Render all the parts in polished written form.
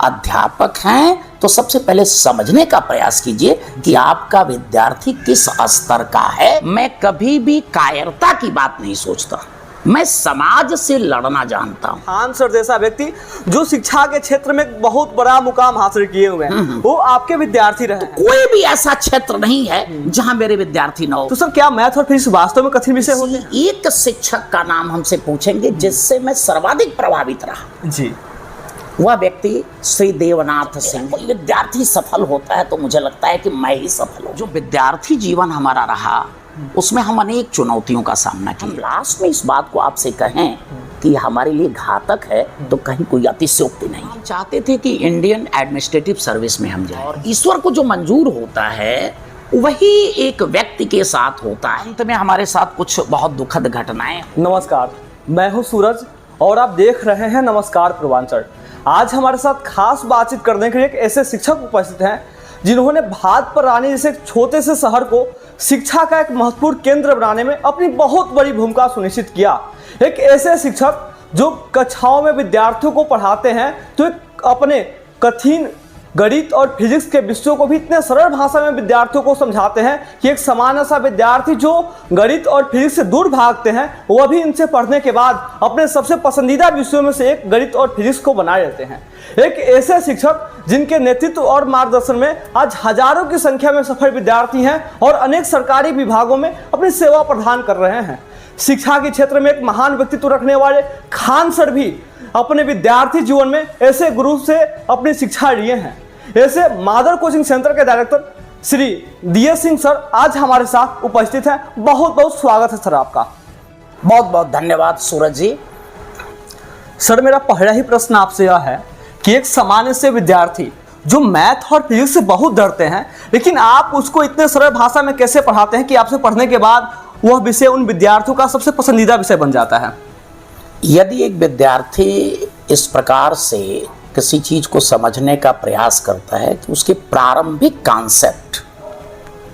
अध्यापक हैं तो सबसे पहले समझने का प्रयास कीजिए कि आपका विद्यार्थी किस स्तर का है। मैं कभी भी कायरता की बात नहीं सोचता, मैं समाज से लड़ना जानता हूँ। खान सर जैसा व्यक्ति जो शिक्षा के क्षेत्र में एक बहुत बड़ा मुकाम हासिल किए हुए हैं, वो आपके विद्यार्थी रहे हैं। कोई भी ऐसा क्षेत्र नहीं है जहाँ मेरे विद्यार्थी न हो। तो सर क्या मैथ और फिजिक्स वास्तव में कठिन विषय होते हैं? एक शिक्षक का नाम हमसे पूछेंगे जिससे मैं सर्वाधिक प्रभावित रहा जी, वह व्यक्ति श्री देवनाथ सिंह। कोई विद्यार्थी सफल होता है तो मुझे लगता है कि मैं ही सफल हूँ। जो विद्यार्थी जीवन हमारा रहा उसमें हम अनेक चुनौतियों का सामना किया। लास्ट में इस बात को आपसे कहें कि हमारे लिए घातक है तो कहीं कोई अतिशयोक्ति नहीं। हम चाहते थे कि इंडियन एडमिनिस्ट्रेटिव सर्विस में हम जाएं और ईश्वर को जो मंजूर होता है वही एक व्यक्ति के साथ होता है। अंत में हमारे साथ कुछ बहुत दुखद घटनाएं। नमस्कार, मैं हूँ सूरज और आप देख रहे हैं नमस्कार पूर्वांचल। आज हमारे साथ खास बातचीत करने के लिए एक ऐसे शिक्षक उपस्थित हैं जिन्होंने भातपर रानी जैसे एक छोटे से शहर को शिक्षा का एक महत्वपूर्ण केंद्र बनाने में अपनी बहुत बड़ी भूमिका सुनिश्चित किया। एक ऐसे शिक्षक जो कक्षाओं में विद्यार्थियों को पढ़ाते हैं तो एक अपने कठिन गणित और फिजिक्स के विषयों को भी इतने सरल भाषा में विद्यार्थियों को समझाते हैं कि एक सामान्य सा विद्यार्थी जो गणित और फिजिक्स से दूर भागते हैं वह भी इनसे पढ़ने के बाद अपने सबसे पसंदीदा विषयों में से एक गणित और फिजिक्स को बनाए रहते हैं। एक ऐसे शिक्षक जिनके नेतृत्व और मार्गदर्शन में आज हजारों की संख्या में सफल विद्यार्थी हैं और अनेक सरकारी विभागों में अपनी सेवा प्रदान कर रहे हैं। शिक्षा के क्षेत्र में एक महान व्यक्तित्व रखने वाले खान सर भी अपने विद्यार्थी जीवन में ऐसे गुरु से अपनी शिक्षा लिए हैं। ऐसे मादर कोचिंग सेंटर के director Shri DS Singh sir आज हमारे साथ उपस्थित हैं। बहुत बहुत स्वागत है सर आपका। बहुत बहुत धन्यवाद सूरज जी। सर मेरा पहला ही प्रश्न आपसे यह है कि एक सामान्य से विद्यार्थी जो मैथ और फिजिक्स से बहुत डरते हैं, लेकिन आप उसको इतने सरल भाषा में कैसे पढ़ाते हैं कि आपसे पढ़ने के बाद वह विषय उन विद्यार्थियों का सबसे पसंदीदा विषय बन जाता है? यदि एक विद्यार्थी इस प्रकार से किसी चीज को समझने का प्रयास करता है कि उसके प्रारंभिक कॉन्सेप्ट,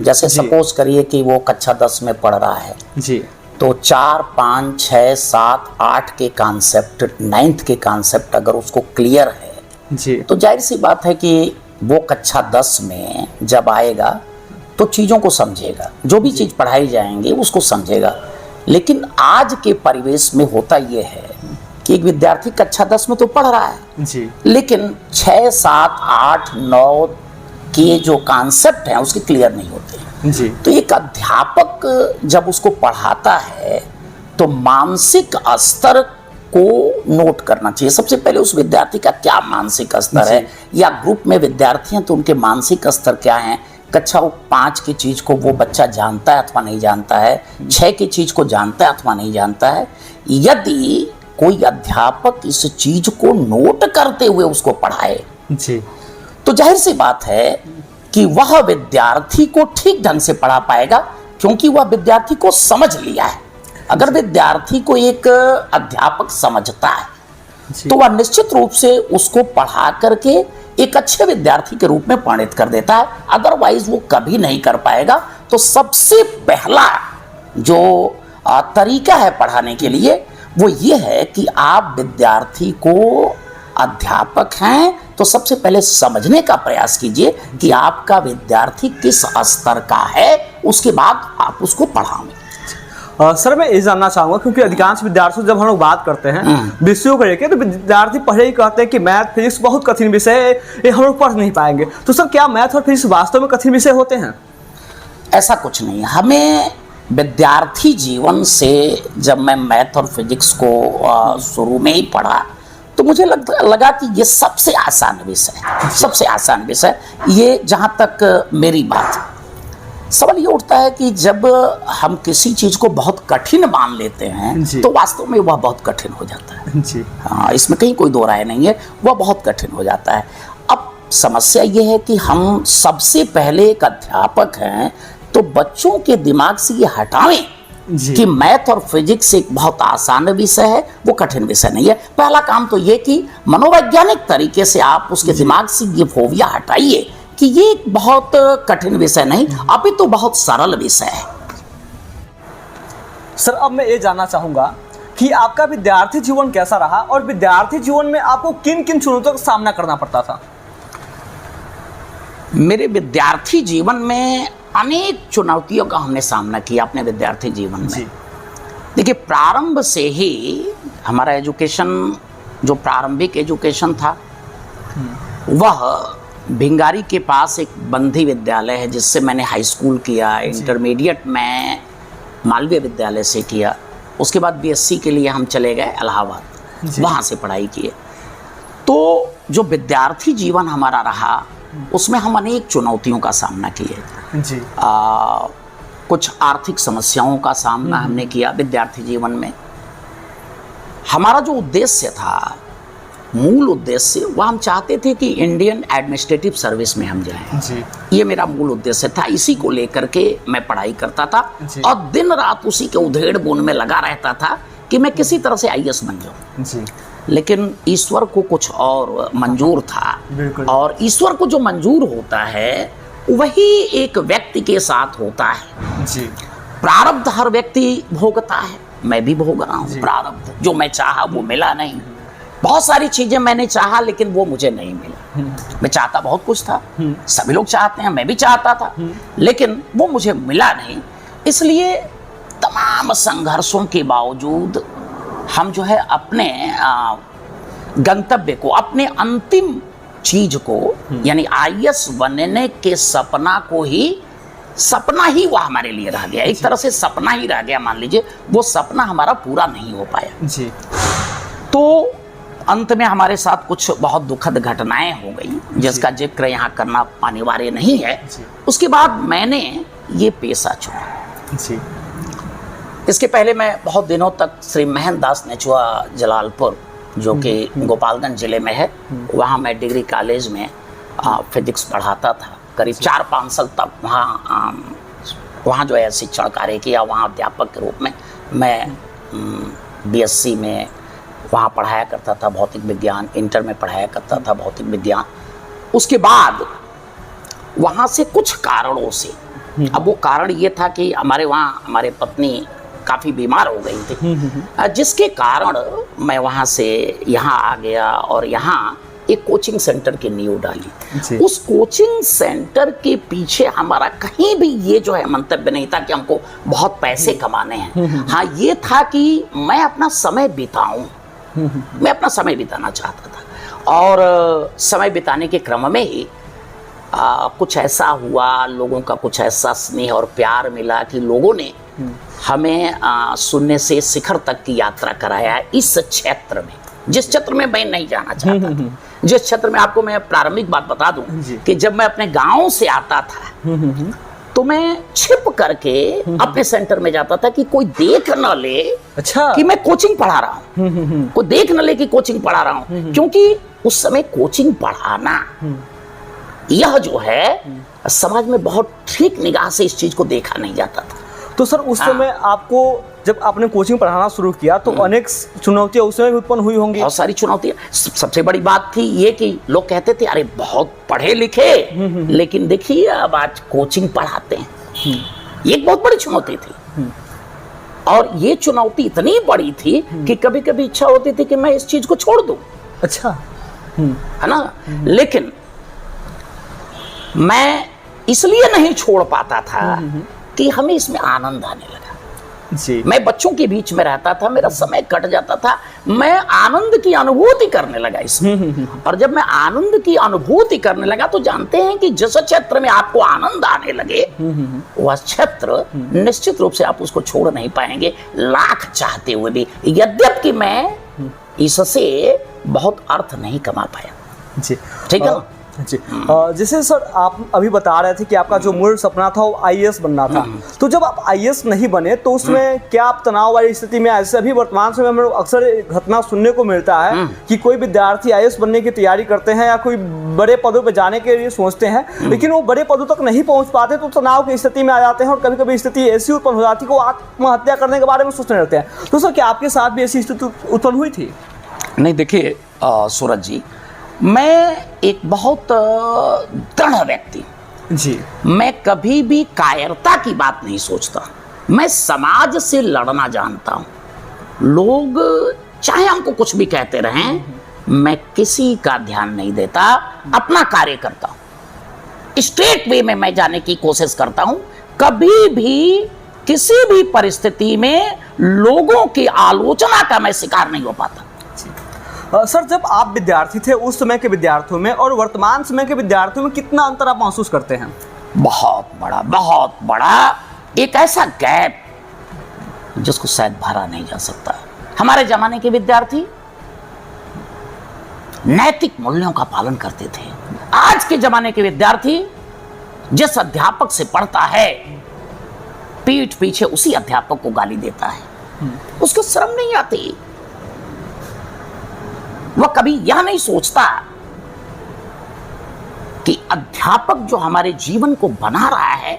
जैसे सपोज करिए कि वो कक्षा 10 में पढ़ रहा है जी, तो 4, 5, 6, 7, 8 के कॉन्सेप्ट, 9th के कॉन्सेप्ट अगर उसको क्लियर है जी, तो जाहिर सी बात है कि वो कक्षा 10 में जब आएगा तो चीज़ों को समझेगा, जो भी चीज़ पढ़ाई जाएंगे उसको समझेगा। लेकिन आज के परिवेश में होता ये है कि एक विद्यार्थी कक्षा 10 में तो पढ़ रहा है जी, लेकिन 6, 7, 8, 9 के जो कॉन्सेप्ट हैं उसके क्लियर नहीं होते जी। तो एक अध्यापक जब उसको पढ़ाता है तो मानसिक स्तर को नोट करना चाहिए। सबसे पहले उस विद्यार्थी का क्या मानसिक स्तर है, या ग्रुप में विद्यार्थी हैं तो उनके मानसिक स्तर क्या हैं। कक्षा 5 की चीज़ को वो बच्चा जानता है अथवा नहीं जानता है, 6 की चीज़ को जानता है अथवा नहीं जानता है। यदि कोई अध्यापक इस चीज़ को नोट करते हुए उसको पढ़ाए जी, तो जाहिर सी बात है कि वह विद्यार्थी को ठीक ढंग से पढ़ा पाएगा, क्योंकि वह विद्यार्थी को समझ लिया है। अगर विद्यार्थी को एक अध्यापक समझता है तो वह निश्चित रूप से उसको पढ़ा करके एक अच्छे विद्यार्थी के रूप में परिणत कर देता है। अदरवाइज वो कभी नहीं कर पाएगा। तो सबसे पहला जो तरीका है पढ़ाने के लिए वो ये है कि आप विद्यार्थी को, अध्यापक हैं तो सबसे पहले समझने का प्रयास कीजिए कि आपका विद्यार्थी किस स्तर का है, उसके बाद आप उसको पढ़ाएं। सर मैं ये जानना चाहूँगा क्योंकि अधिकांश विद्यार्थियों जब हम लोग बात करते हैं विषयों को लेकर तो विद्यार्थी पहले ही कहते हैं कि मैथ फिजिक्स बहुत कठिन विषय है, ये हम लोग पढ़ नहीं पाएंगे। तो सर क्या मैथ और फिजिक्स वास्तव में कठिन विषय होते हैं? ऐसा कुछ नहीं। हमें विद्यार्थी जीवन से जब मैं मैथ और फिजिक्स को शुरू में ही पढ़ा तो मुझे लगा कि ये सबसे आसान विषय है, सबसे आसान विषय। ये जहाँ तक मेरी बात, सवाल ये उठता है कि जब हम किसी चीज़ को बहुत कठिन मान लेते हैं तो वास्तव में वह बहुत कठिन हो जाता है जी। हाँ, इसमें कहीं कोई दो राय नहीं है, वह बहुत कठिन हो जाता है। अब समस्या ये है कि हम सबसे पहले एक अध्यापक हैं तो बच्चों के दिमाग से ये हटावें कि मैथ और फिजिक्स एक बहुत आसान विषय है, वो कठिन विषय नहीं है। पहला काम तो ये कि मनोवैज्ञानिक तरीके से आप उसके दिमाग से ये फोबिया हटाइए कि ये एक बहुत कठिन विषय नहीं, अभी तो बहुत सरल विषय है। सर अब मैं ये जानना चाहूँगा कि आपका विद्यार्थी जीवन कैसा रहा और विद्यार्थी जीवन में आपको किन किन चुनौतियों का सामना करना पड़ता था? मेरे विद्यार्थी जीवन में अनेक चुनौतियों का हमने सामना किया अपने विद्यार्थी जीवन में। देखिए, प्रारंभ से ही हमारा एजुकेशन, जो प्रारंभिक एजुकेशन था, वह भिंगारी के पास एक बंधी विद्यालय है जिससे मैंने हाई स्कूल किया। इंटरमीडिएट में मालवीय विद्यालय से किया। उसके बाद बीएससी के लिए हम चले गए इलाहाबाद, वहाँ से पढ़ाई किए। तो जो विद्यार्थी जीवन हमारा रहा उसमें हम अनेक चुनौतियों का सामना किए जी। कुछ आर्थिक समस्याओं का सामना हमने किया विद्यार्थी जीवन में। हमारा जो उद्देश्य था, मूल उद्देश्य, वह हम चाहते थे कि इंडियन एडमिनिस्ट्रेटिव सर्विस में हम जाएं जी। ये मेरा मूल उद्देश्य था। इसी को लेकर के मैं पढ़ाई करता था और दिन रात उसी के उधेड़ बुन में लगा रहता था कि मैं किसी तरह से आईएएस बन जाऊं जी। लेकिन ईश्वर को कुछ और मंजूर था, और ईश्वर को जो मंजूर होता है वही एक व्यक्ति के साथ होता है जी। प्रारब्ध हर व्यक्ति भोगता है, मैं भी भोग रहा हूँ प्रारब्ध। जो मैं चाहा वो मिला नहीं। बहुत सारी चीजें मैंने चाहा लेकिन वो मुझे नहीं मिला। मैं चाहता बहुत कुछ था, सभी लोग चाहते हैं, मैं भी चाहता था, लेकिन वो मुझे मिला नहीं। इसलिए तमाम संघर्षों के बावजूद हम जो है अपने गंतव्य को, अपने अंतिम चीज को, यानी आईएएस बनने के सपना को ही, सपना ही वो हमारे लिए रह गया, एक तरह से सपना ही रह गया। मान लीजिए वो सपना हमारा पूरा नहीं हो पाया जी। तो अंत में हमारे साथ कुछ बहुत दुखद घटनाएं हो गई जिसका जिक्र यहाँ करना अनिवार्य नहीं है। उसके बाद मैंने ये पेशा चुना जी। इसके पहले मैं बहुत दिनों तक श्री महेंद्र दास नेचुआ जलालपुर, जो कि गोपालगंज जिले में है, वहाँ मैं डिग्री कॉलेज में फिजिक्स पढ़ाता था। करीब 4-5 साल तक वहाँ जो है शिक्षण कार्य किया। वहाँ अध्यापक के रूप में मैं बीएससी में वहाँ पढ़ाया करता था भौतिक विज्ञान, इंटर में पढ़ाया करता था भौतिक विज्ञान। उसके बाद वहाँ से कुछ कारणों से, अब वो कारण ये था कि हमारे वहाँ हमारे पत्नी काफ़ी बीमार हो गई थी, जिसके कारण मैं वहाँ से यहाँ आ गया और यहाँ एक कोचिंग सेंटर की नींव डाली। उस कोचिंग सेंटर के पीछे हमारा कहीं भी ये जो है मंतव्य नहीं था कि हमको बहुत पैसे कमाने हैं। हाँ, ये था कि मैं अपना समय बिताऊं, मैं अपना समय बिताना चाहता था। और समय बिताने के क्रम में ही कुछ ऐसा हुआ, लोगों का कुछ ऐसा स्नेह और प्यार मिला कि लोगों ने हमें शून्य से शिखर तक की यात्रा कराया इस क्षेत्र में, जिस क्षेत्र में मैं नहीं जाना चाहता था। जिस क्षेत्र में, आपको मैं प्रारंभिक बात बता दूं कि जब मैं अपने गांव से आता था तो मैं छिप करके अपने सेंटर में जाता था कि कोई देख न ले कि मैं कोचिंग पढ़ा रहा हूँ, कोई देख न ले कि कोचिंग पढ़ा रहा हूँ, क्योंकि उस समय कोचिंग पढ़ाना यह जो है समाज में बहुत ठीक निगाह से इस चीज को देखा नहीं जाता था। तो सर उस समय आपको, जब आपने कोचिंग पढ़ाना शुरू किया तो अनेक चुनौतियां उस समय भी उत्पन्न हुई होंगी? बहुत सारी चुनौतियां। सबसे बड़ी बात थी ये कि लोग कहते थे अरे बहुत पढ़े लिखे, लेकिन देखिए अब आज कोचिंग पढ़ाते हैं। ये एक बहुत बड़ी चुनौती थी। और ये चुनौती इतनी बड़ी थी कि कभी कभी इच्छा होती थी कि मैं इस चीज को छोड़ दूं। अच्छा, है ना? लेकिन मैं इसलिए नहीं छोड़ पाता था कि हमें इसमें आनंद आने लगा जी। मैं बच्चों के बीच में रहता था, मेरा समय कट जाता था, मैं आनंद की अनुभूति करने लगा इसमें। और जब मैं आनंद की अनुभूति करने लगा तो जानते हैं कि जिस क्षेत्र में आपको आनंद आने लगे वह क्षेत्र निश्चित रूप से आप उसको छोड़ नहीं पाएंगे, लाख चाहते हुए भी। यद्यपि मैं इससे बहुत अर्थ नहीं कमा पाया जी। ठीक है जी। जैसे सर आप अभी बता रहे थे कि आपका जो मूल सपना था वो आईएएस बनना था, तो जब आप आईएएस नहीं बने तो उसमें क्या आप तनाव वाली स्थिति में, ऐसे अभी वर्तमान समय में अक्सर घटना सुनने को मिलता है कि कोई विद्यार्थी आईएएस बनने की तैयारी करते हैं या कोई बड़े पदों पर जाने के लिए सोचते हैं, लेकिन वो बड़े पदों तक नहीं पहुंच पाते तो तनाव की स्थिति में आ जाते हैं और कभी कभी स्थिति ऐसी उत्पन्न हो जाती है कि वो आत्महत्या करने के बारे में सोचने लगते हैं। तो सर क्या आपके साथ भी ऐसी स्थिति उत्पन्न हुई थी? नहीं, देखिए सूरज जी, मैं एक बहुत दृढ़ व्यक्ति जी। मैं कभी भी कायरता की बात नहीं सोचता। मैं समाज से लड़ना जानता हूँ। लोग चाहे हमको कुछ भी कहते रहें, मैं किसी का ध्यान नहीं देता, अपना कार्य करता हूं, स्ट्रेट वे में मैं जाने की कोशिश करता हूं। कभी भी किसी भी परिस्थिति में लोगों की आलोचना का मैं शिकार नहीं हो पाता। सर, जब आप विद्यार्थी थे उस समय के विद्यार्थियों में और वर्तमान समय के विद्यार्थियों में कितना अंतर आप महसूस करते हैं? बहुत बड़ा एक ऐसा गैप जिसको शायद भरा नहीं जा सकता। हमारे जमाने के विद्यार्थी नैतिक मूल्यों का पालन करते थे। आज के जमाने के विद्यार्थी जिस अध्यापक से पढ़ता है, पीठ पीछे उसी अध्यापक को गाली देता है, उसको शर्म नहीं आती। वह कभी यह नहीं सोचता कि अध्यापक जो हमारे जीवन को बना रहा है,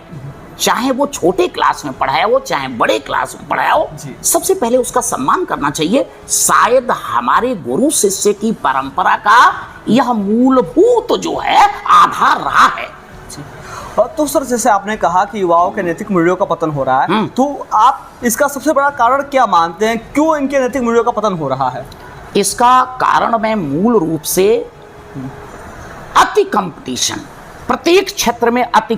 चाहे वो छोटे क्लास में पढ़ाया हो चाहे बड़े क्लास में पढ़ाया हो, सबसे पहले उसका सम्मान करना चाहिए। शायद हमारे गुरु शिष्य की परंपरा का यह मूलभूत जो है आधार रहा है। तो सर, जैसे आपने कहा कि युवाओं के नैतिक मूल्यों का पतन हो रहा है, तो आप इसका सबसे बड़ा कारण क्या मानते हैं? क्यों इनके नैतिक मूल्यों का पतन हो रहा है? इसका कारण मैं मूल रूप से अति कंपटीशन, प्रत्येक क्षेत्र में अति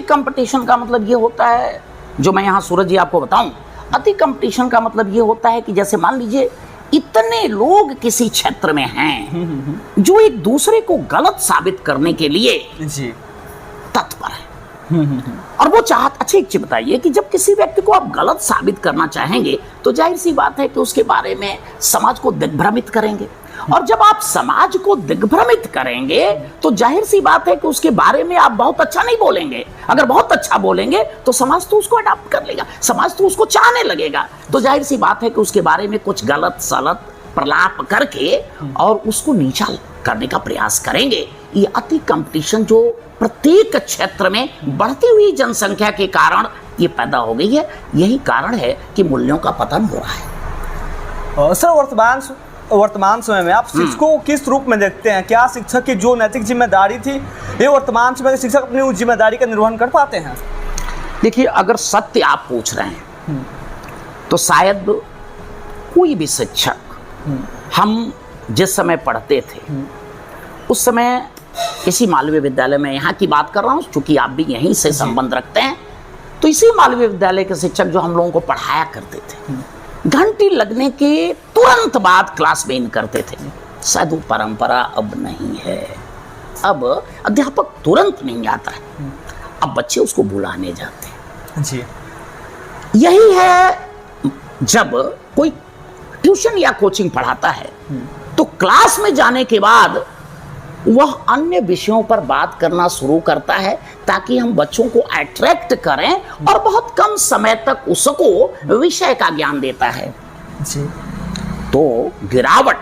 कंपटीशन का मतलब ये होता है, जो मैं यहाँ सूरज जी आपको बताऊं, अति कंपटीशन का मतलब ये होता है कि जैसे मान लीजिए इतने लोग किसी क्षेत्र में हैं जो एक दूसरे को गलत साबित करने के लिए तत्पर है। और वो अच्छा एक चीज बताइए कि जब किसी व्यक्ति को आप गलत साबित करना चाहेंगे तो जाहिर सी बात है कि उसके बारे में समाज को दिग्भ्रमित करेंगे, और जब आप समाज को दिग्भ्रमित करेंगे तो जाहिर सी बात है कि उसके बारे में आप बहुत अच्छा नहीं बोलेंगे। अगर बहुत अच्छा बोलेंगे तो समाज तो उसको अडॉप्ट कर लेगा, समाज तो उसको चाहने लगेगा। तो जाहिर सी बात है कि उसके बारे में कुछ गलत सलत प्रलाप करके और उसको नीचा करने का प्रयास करेंगे। ये अति कंपटीशन जो प्रत्येक क्षेत्र में बढ़ती हुई जनसंख्या के कारण ये पैदा हो गई है, यही कारण है कि मूल्यों का पतन हो रहा है। सर, वर्तमान समय में आप शिक्षकों को किस रूप में देखते हैं? क्या शिक्षक की जो नैतिक जिम्मेदारी थी, ये वर्तमान समय के शिक्षक अपनी उस जिम्मेदारी का निर्वहन कर पाते हैं? देखिए, अगर सत्य आप पूछ रहे हैं तो शायद कोई भी शिक्षक, हम जिस समय पढ़ते थे उस समय इसी मालवीय विद्यालय में, यहाँ की बात कर रहा हूँ चूंकि आप भी यहीं से संबंध रखते हैं, तो इसी मालवीय विद्यालय के शिक्षक जो हम लोगों को पढ़ाया करते थे, घंटी लगने के तुरंत बाद क्लास में इन करते थे। शायद वो परंपरा अब नहीं है। अब अध्यापक तुरंत नहीं आता है, अब बच्चे उसको बुलाने जाते हैं। जी, यही है जब कोई ट्यूशन या कोचिंग पढ़ाता है तो क्लास में जाने के बाद वह अन्य विषयों पर बात करना शुरू करता है ताकि हम बच्चों को अट्रैक्ट करें, और बहुत कम समय तक उसको विषय का ज्ञान देता है। जी। तो गिरावट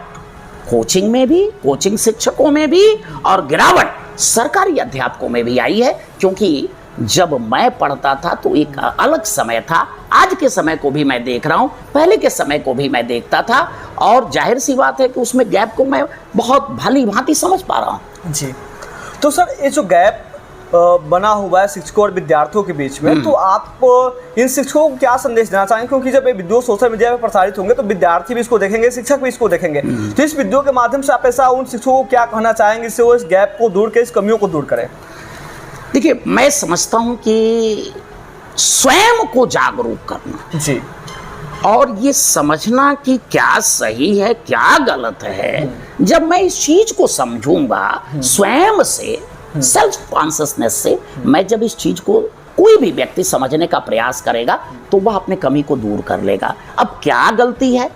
कोचिंग में भी, कोचिंग शिक्षकों में भी, और गिरावट सरकारी अध्यापकों में भी आई है। क्योंकि जब मैं पढ़ता था तो एक अलग समय था, आज के समय को भी मैं देख रहा हूं, पहले के समय को भी मैं देखता था, और जाहिर सी बात है कि उसमें गैप को मैं बहुत भली भांति समझ पा रहा हूं। जी। तो सर, ये जो गैप बना हुआ है शिक्षकों और विद्यार्थियों के बीच में, तो आप इन शिक्षकों को क्या संदेश देना चाहेंगे? क्योंकि जब ये वीडियो सोशल मीडिया पर प्रसारित होंगे तो विद्यार्थी भी इसको देखेंगे, शिक्षक भी इसको देखेंगे, तो इस वीडियो के माध्यम से आप ऐसा उन शिक्षकों को क्या कहना चाहेंगे इससे वो इस गैप को दूर करें, इस कमियों को दूर करें? देखिए, मैं समझता हूं कि स्वयं को जागरूक करना जी, और ये समझना कि क्या सही है क्या गलत है, जब मैं इस चीज को समझूंगा स्वयं से, सेल्फ कॉन्शियसनेस से, मैं जब इस चीज को कोई भी व्यक्ति समझने का प्रयास करेगा तो वह अपने कमी को दूर कर लेगा। अब क्या गलती है,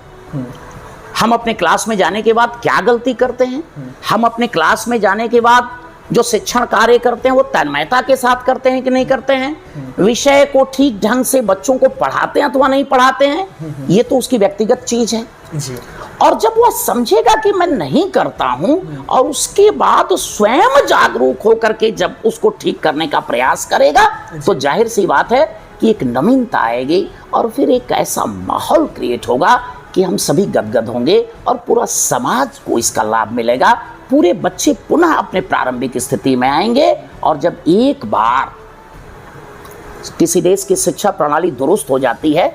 हम अपने क्लास में जाने के बाद क्या गलती करते हैं? हम अपने क्लास में जाने के बाद जो शिक्षण कार्य करते हैं वो तन्मयता के साथ करते हैं कि नहीं करते हैं? विषय को ठीक ढंग से बच्चों को पढ़ाते हैं अथवा नहीं पढ़ाते हैं, ये तो उसकी व्यक्तिगत चीज है। जी। और जब वह समझेगा कि मैं नहीं करता हूं और उसके बाद स्वयं जागरूक होकर के जब उसको ठीक करने का प्रयास करेगा तो जाहिर सी बात है कि एक नवीनता आएगी, और फिर एक ऐसा माहौल क्रिएट होगा कि हम सभी गदगद होंगे और पूरा समाज को इसका लाभ मिलेगा। पूरे बच्चे पुनः अपने प्रारंभिक स्थिति में आएंगे, और जब एक बार किसी देश की शिक्षा प्रणाली दुरुस्त हो जाती है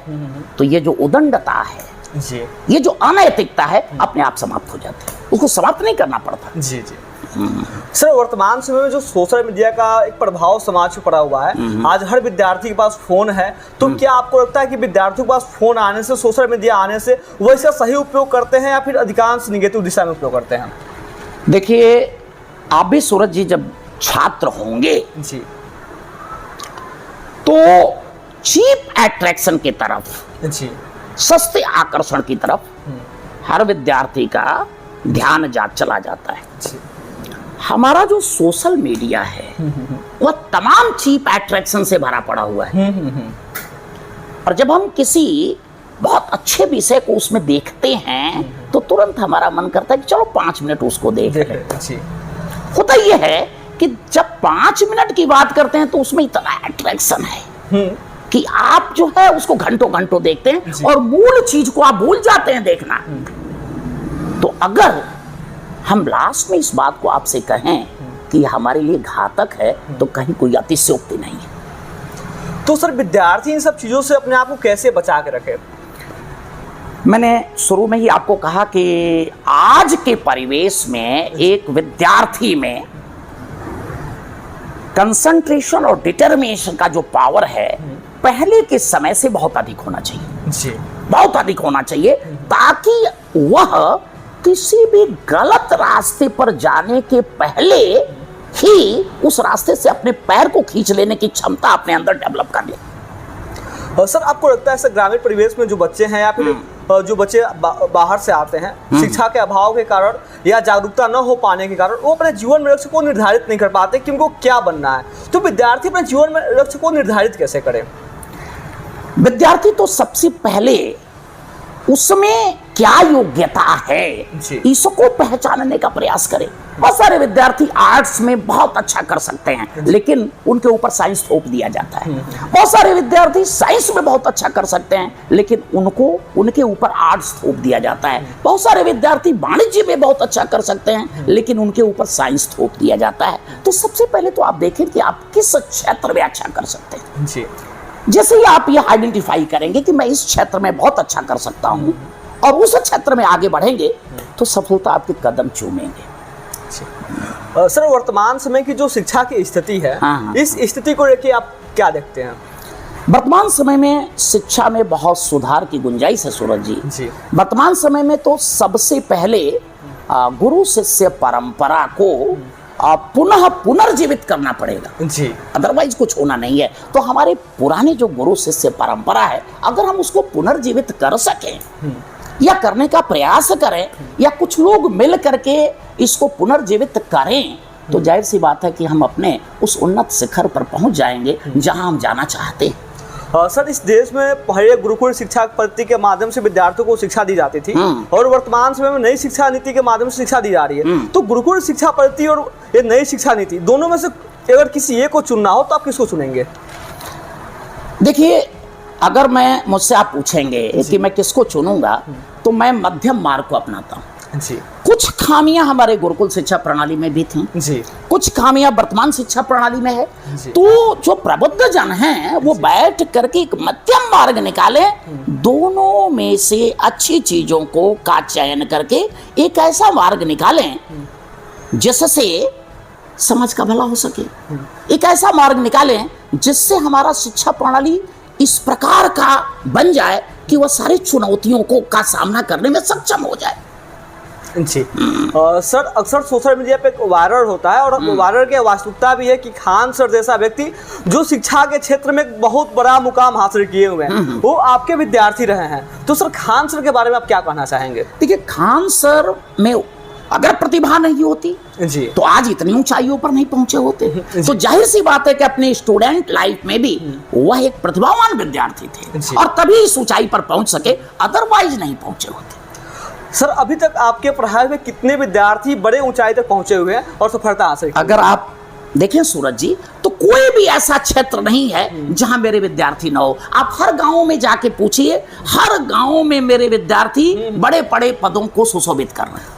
तो ये जो उदंडता है, जी ये जो अनैतिकता है, अपने आप समाप्त हो जाती है। उसको समाप्त नहीं करना पड़ता। जी जी सर, वर्तमान समय में जो सोशल मीडिया का एक प्रभाव समाज पे पड़ा हुआ है, आज हर विद्यार्थी के पास फोन है, तो क्या आपको लगता है कि विद्यार्थियों के पास फोन आने से, सोशल मीडिया आने से वो इसका सही उपयोग करते हैं या फिर अधिकांश निगेटिव दिशा में उपयोग करते हैं? देखिए, आप भी सूरज जी जब छात्र होंगे जी तो चीप अट्रैक्शन की तरफ, जी सस्ते आकर्षण की तरफ हर विद्यार्थी का ध्यान चला जाता है। जी हमारा जो सोशल मीडिया है वह तमाम चीप अट्रैक्शन से भरा पड़ा हुआ है। और जब हम किसी बहुत अच्छे विषय को उसमें देखते हैं तो तुरंत हमारा मन करता है कि चलो 5 मिनट उसको देख लें। जी होता यह है कि जब 5 मिनट की बात करते हैं तो उसमें इतना अट्रैक्शन है कि आप जो है उसको घंटों घंटों देखते हैं और मूल चीज को आप भूल जाते हैं देखना। तो अगर हम लास्ट में इस बात को आपसे कहें कि हमारे लिए घातक है तो कहीं कोई अतिशयोक्ति नहीं है। तो सर, विद्यार्थी इन सब चीजों से अपने आप को कैसे बचा के रखे? मैंने शुरू में ही आपको कहा कि आज के परिवेश में एक विद्यार्थी में कंसंट्रेशन और डिटर्मिनेशन का जो पावर है पहले के समय से बहुत अधिक होना चाहिए। जी बहुत अधिक होना चाहिए ताकि वह किसी भी गलत रास्ते पर जाने के पहले ही उस रास्ते से अपने पैर को खींच लेने की क्षमता अपने अंदर डेवलप कर ले। सर, आपको लगता है ऐसे ग्रामीण परिवेश में जो बच्चे हैं या फिर जो बच्चे बाहर से आते हैं, शिक्षा के अभाव के कारण या जागरूकता न हो पाने के कारण वो अपने जीवन में लक्ष्य को निर्धारित नहीं कर पाते कि उनको क्या बनना है, तो विद्यार्थी अपने जीवन में लक्ष्य को निर्धारित कैसे करे? विद्यार्थी तो सबसे पहले उसमें क्या योग्यता है इसको पहचानने का प्रयास करें। बहुत सारे विद्यार्थी आर्ट्स में बहुत अच्छा कर सकते हैं लेकिन उनके ऊपर साइंस थोप दिया जाता है। बहुत सारे विद्यार्थी साइंस में बहुत अच्छा कर सकते हैं लेकिन उनके ऊपर आर्ट्स थोप दिया जाता है। बहुत सारे विद्यार्थी वाणिज्य में बहुत अच्छा कर सकते हैं लेकिन उनके ऊपर साइंस थोप दिया जाता है। तो सबसे पहले तो आप देखें कि आप किस क्षेत्र में अच्छा कर सकते हैं। जी जैसे ही आप ये आइडेंटिफाई करेंगे कि मैं इस क्षेत्र में बहुत अच्छा कर सकता हूं और उस क्षेत्र में आगे बढ़ेंगे तो सफलता आपके कदम चूमेंगे। सर, वर्तमान समय की जो शिक्षा की स्थिति है, इस स्थिति को लेकर आप क्या देखते हैं? वर्तमान समय में शिक्षा में बहुत सुधार की गुंजाइश है सूरज जी। वर्तमान समय में तो सबसे पहले गुरु शिष्य परंपरा को पुनः पुनर्जीवित करना पड़ेगा जी, अदरवाइज कुछ होना नहीं है। तो हमारे पुराने जो गुरु शिष्य परंपरा है अगर हम उसको पुनर्जीवित कर सकें या करने का प्रयास करें या कुछ लोग मिल करके इसको पुनर्जीवित करें तो जाहिर सी बात है कि हम अपने उस उन्नत शिखर पर पहुंच जाएंगे जहां हम जाना चाहते हैं। सर, इस देश में पहले गुरुकुल शिक्षा पद्धति के माध्यम से विद्यार्थियों को शिक्षा दी जाती थी और वर्तमान समय में नई शिक्षा नीति के माध्यम से शिक्षा दी जा रही है। तो गुरुकुल शिक्षा पद्धति और ये नई शिक्षा नीति दोनों में से अगर किसी एक को चुनना हो तो आप किसको चुनेंगे? देखिए, अगर मुझसे आप पूछेंगे कि मैं किसको चुनूंगा तो मैं मध्यम मार्ग को अपनाता हूँ जी। कुछ खामियां हमारे गुरुकुल शिक्षा प्रणाली में भी थी जी, कुछ खामियां वर्तमान शिक्षा प्रणाली में है। तो जो प्रबुद्ध जन हैं वो बैठ करके एक मध्यम मार्ग निकाले, दोनों में से अच्छी चीजों का चयन करके एक ऐसा मार्ग निकालें जिससे समाज का भला हो सके। एक ऐसा मार्ग निकालें जिससे हमारा शिक्षा प्रणाली इस प्रकार का बन जाए कि वह सारी चुनौतियों का सामना करने में सक्षम हो जाए जी। सर, अक्सर सोशल मीडिया पे वायरल होता है और वायरल की वास्तविकता भी है कि खान सर जैसा व्यक्ति जो शिक्षा के क्षेत्र में एक बहुत बड़ा मुकाम हासिल किए हुए हैं वो आपके विद्यार्थी रहे हैं। तो सर, खान सर के बारे में आप क्या कहना चाहेंगे? देखिए, खान सर में अगर प्रतिभा नहीं होती जी तो आज इतनी ऊंचाइयों पर नहीं पहुंचे होते। तो जाहिर सी बात है कि अपने स्टूडेंट लाइफ में भी वह एक प्रतिभावान विद्यार्थी थे और तभी इस ऊंचाई पर पहुंच सके, अदरवाइज नहीं पहुंचे होते। सर, अभी तक आपके पढ़ाई में कितने विद्यार्थी बड़े ऊंचाई तक पहुंचे हुए हैं और सफलता हासिल की? अगर आप देखें सूरज जी तो कोई भी ऐसा क्षेत्र नहीं है जहां मेरे विद्यार्थी ना हो। आप हर गांव में जाके पूछिए, हर गांव में मेरे विद्यार्थी बड़े बड़े पदों को सुशोभित कर रहे हैं।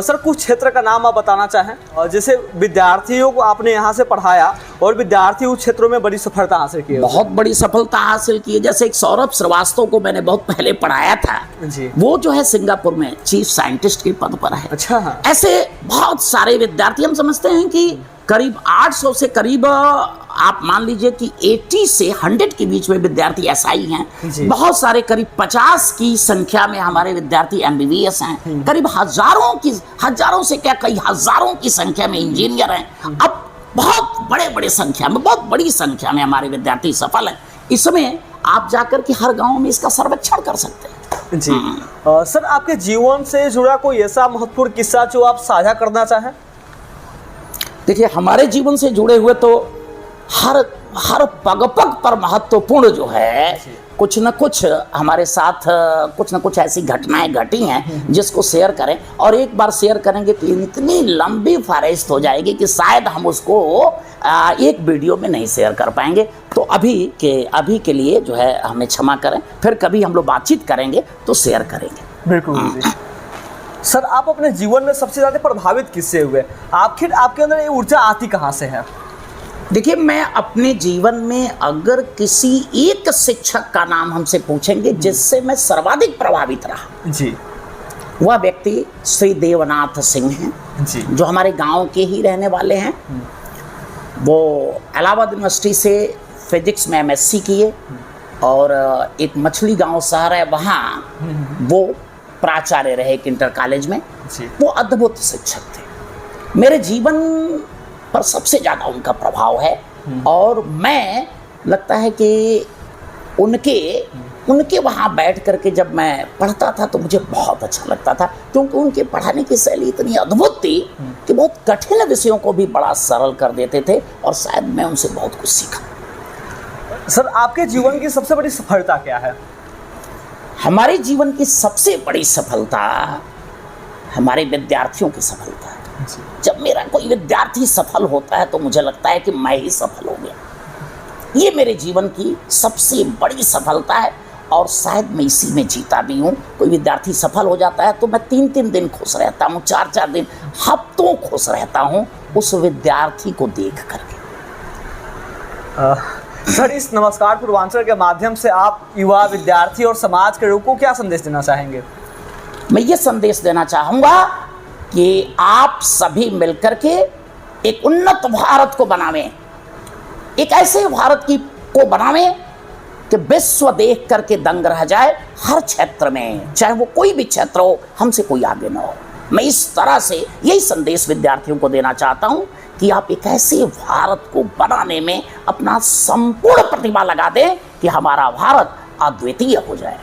सर कुछ क्षेत्र का नाम आप बताना चाहें, और जैसे विद्यार्थियों को आपने यहाँ से पढ़ाया और विद्यार्थी उस क्षेत्रों में बड़ी सफलता हासिल की है। बहुत बड़ी सफलता हासिल की है। जैसे एक सौरभ श्रीवास्तव को मैंने बहुत पहले पढ़ाया था जी। वो जो है सिंगापुर में चीफ साइंटिस्ट के पद पर है। अच्छा हाँ। ऐसे बहुत सारे विद्यार्थी, हम समझते हैं कि करीब 800 से करीब आप मान लीजिए कि 80 से 100 के बीच में विद्यार्थी एसआई हैं। बहुत सारे करीब 50 की संख्या में हमारे विद्यार्थी एमबीबीएस हैं। करीब हजारों से क्या कई हजारों की संख्या में इंजीनियर हैं। अब बहुत बड़ी संख्या में हमारे विद्यार्थी सफल हैं। इसमें आप जाकर के हर गांव में इसका सर्वेक्षण कर सकते हैं। जी सर, आपके जीवन से जुड़ा कोई ऐसा महत्वपूर्ण किस्सा जो आप साझा करना चाहें? देखिए, हमारे जीवन से जुड़े हुए तो हर पग पर महत्वपूर्ण जो है कुछ न कुछ हमारे साथ कुछ न कुछ ऐसी घटनाएं घटी हैं जिसको शेयर करें, और एक बार शेयर करेंगे तो इतनी लंबी फहरिस्त हो जाएगी कि शायद हम उसको एक वीडियो में नहीं शेयर कर पाएंगे। तो अभी के लिए जो है हमें क्षमा करें, फिर कभी हम लोग बातचीत करेंगे तो शेयर करेंगे। बिल्कुल। सर, आप अपने जीवन में सबसे ज़्यादा प्रभावित किससे हुए? आखिर आपके अंदर ये ऊर्जा आती कहाँ से है? देखिए, मैं अपने जीवन में अगर किसी एक शिक्षक का नाम हमसे पूछेंगे जिससे मैं सर्वाधिक प्रभावित रहा जी, वह व्यक्ति श्री देवनाथ सिंह हैं जी, जो हमारे गांव के ही रहने वाले हैं। वो इलाहाबाद यूनिवर्सिटी से फिजिक्स में एमएससी किए और एक मछली गांव शहर है वहाँ वो प्राचार्य रहे एक इंटर कॉलेज में। वो अद्भुत शिक्षक थे। मेरे जीवन पर सबसे ज़्यादा उनका प्रभाव है, और मैं लगता है कि उनके वहाँ बैठ करके जब मैं पढ़ता था तो मुझे बहुत अच्छा लगता था, क्योंकि उनके पढ़ाने की शैली इतनी अद्भुत थी कि बहुत कठिन विषयों को भी बड़ा सरल कर देते थे, और शायद मैं उनसे बहुत कुछ सीखा। सर, आपके जीवन की सबसे बड़ी सफलता क्या है? हमारे जीवन की सबसे बड़ी सफलता हमारे विद्यार्थियों की सफलता है। जब मेरा कोई विद्यार्थी सफल होता है तो मुझे लगता है कि मैं ही सफल हो गया। ये मेरे जीवन की सबसे बड़ी सफलता है, और शायद मैं इसी में जीता भी हूँ। कोई विद्यार्थी सफल हो जाता है तो मैं 3-3 दिन खुश रहता हूँ, 4-4 दिन, हफ्तों खुश रहता हूँ उस विद्यार्थी को देख करके। सर, इस नमस्कार पूर्वांचल के माध्यम से आप युवा, विद्यार्थी और समाज के लोगों को क्या संदेश देना चाहेंगे? मैं ये संदेश देना चाहूँगा कि आप सभी मिलकर के एक उन्नत भारत को बनावें, एक ऐसे भारत को बनावें कि विश्व देख करके दंग रह जाए हर क्षेत्र में, चाहे वो कोई भी क्षेत्र हो, हमसे कोई आगे ना हो। मैं इस तरह से यही संदेश विद्यार्थियों को देना चाहता हूं कि आप एक ऐसे भारत को बनाने में अपना संपूर्ण प्रतिभा लगा दें कि हमारा भारत अद्वितीय हो जाए।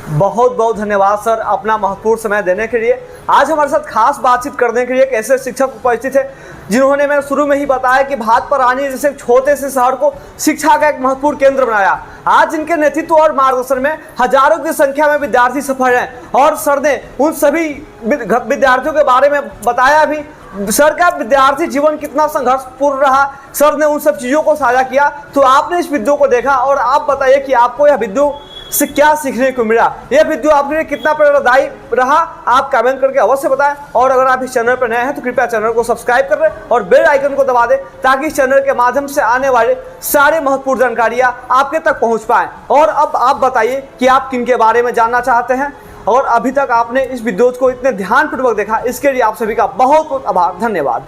बहुत बहुत धन्यवाद सर, अपना महत्वपूर्ण समय देने के लिए। आज हमारे साथ खास बातचीत करने के लिए एक ऐसे शिक्षक उपस्थित है जिन्होंने, मैं शुरू में ही बताया कि भातपर रानी जैसे छोटे से शहर को शिक्षा का एक महत्वपूर्ण केंद्र बनाया। आज इनके नेतृत्व और मार्गदर्शन में हजारों की संख्या में विद्यार्थी सफल हैं, और सर ने उन सभी विद्यार्थियों के बारे में बताया भी। सर का विद्यार्थी जीवन कितना संघर्षपूर्ण रहा, सर ने उन सब चीज़ों को साझा किया। तो आपने इस वीडियो को देखा, और आप बताइए कि आपको यह वीडियो से क्या सीखने को मिला। यह वीडियो आपके लिए कितना प्रेरणादायी रहा, आप कमेंट करके अवश्य बताएं। और अगर आप इस चैनल पर नए हैं तो कृपया चैनल को सब्सक्राइब कर लें और बेल आइकन को दबा दें, ताकि इस चैनल के माध्यम से आने वाले सारे महत्वपूर्ण जानकारियां आपके तक पहुंच पाएं। और अब आप बताइए कि आप किन के बारे में जानना चाहते हैं, और अभी तक आपने इस वीडियो को इतने ध्यानपूर्वक देखा, इसके लिए आप सभी का बहुत बहुत आभार, धन्यवाद।